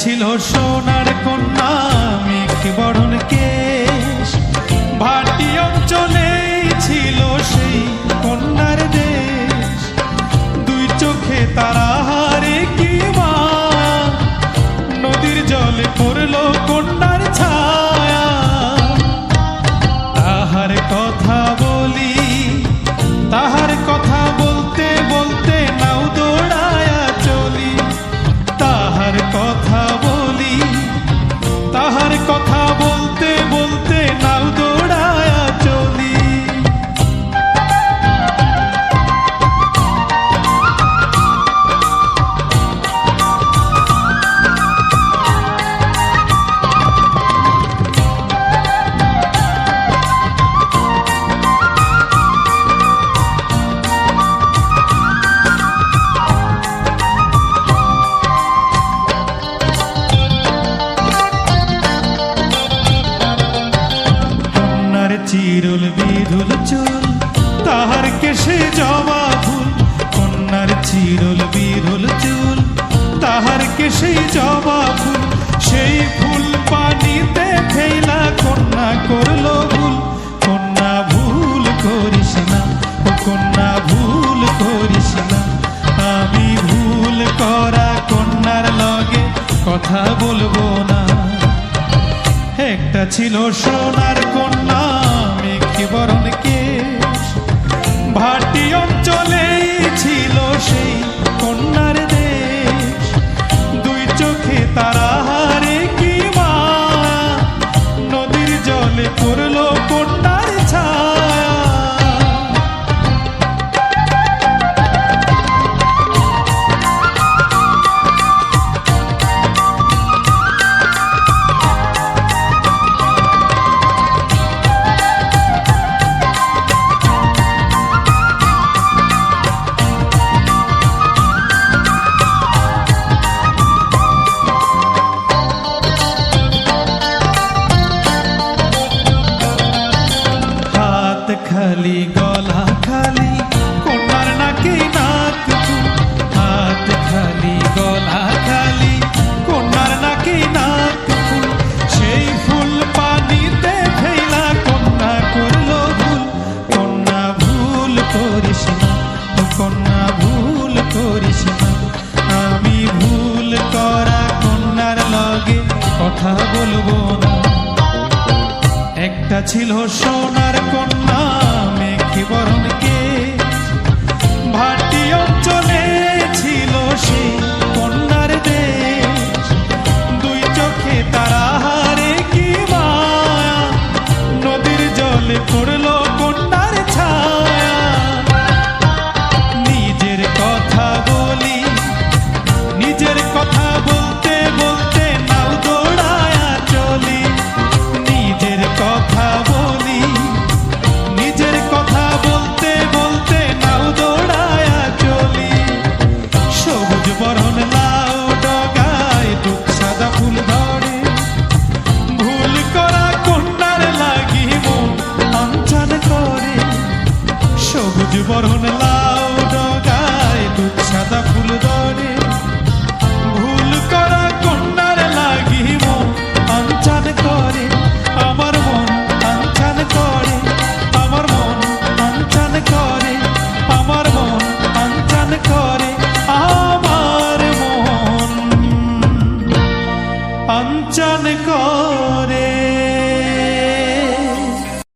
ছিল সোনার কন্যা মেঘ বরণ কেশ, ভাটি অঞ্চলেই ছিল সেই কন্যার দেশ। দুই চোখে তারা হারে কি মায়া, নদীর জলে পড়ল কন্যার ছায়া। তাহার কথা বলি, তাহার কথা বলতে বলতে নাও দৌড়ায়া চলি। তাহার কথা বলি, তাহার কথা বলতে বলতে নাও দৌড়ায়া চলি। চিরুল বিরুল চুল, তাহার কেশে জবা ফুল। কন্যার চিরুল বিরুল চুল, তাহার কেশে জবা ফুল। সেই ফুল পানিতে ফেলা কন্যা করল ভুল। কন্যা ভুল করিস না, ও কন্যা ভুল করিস না। আমি ভুল করা কন্যার লগে কথা বলবো না। একটা ছিল সোনার কন্যা মেঘ বরণ কেশ, ভাটি অঞ্চলে ছিল সেই কন্যার দেশ। দুই চোখে তারা হারে কি মায়া, নদীর জলে পড়ল কন্যার ছায়া। খালি গলা খালি কন্যার নাকি নাক ফুল। হাত খালি গলা খালি কন্যার নাকি নাক ফুল। সেই ফুল পানিতে ফেলা কন্যা করল ভুল। কন্যা ভুল করিস না, কন্যা ভুল করিস না। আমি ভুল করা কন্যার লগে কথা বলবো না। একটা ছিল সোনার কন্যা মেঘ বরণ কেশ, ভাটি অঞ্চলে ছিল সেই কন্যার দেশ। দুই চোখে তারা হারে কি মায়া, নদীর জলে পড়ল কন্যার ছায়া। নিজের কথা বলি, নিজের কথা বলতে বলতে নাও দৌড়ায়া চলি। নিজের কথা বলি, নিজের কথা বলতে বলতে নাও দৌড়ায়া চলি। সবুজ বরণ লাউ ডগায় দুঃখ সাদা ফুল ধরে, ভুল করা কন্যার লাগি মন আঞ্চল করে। সবুজ বরণ লাউ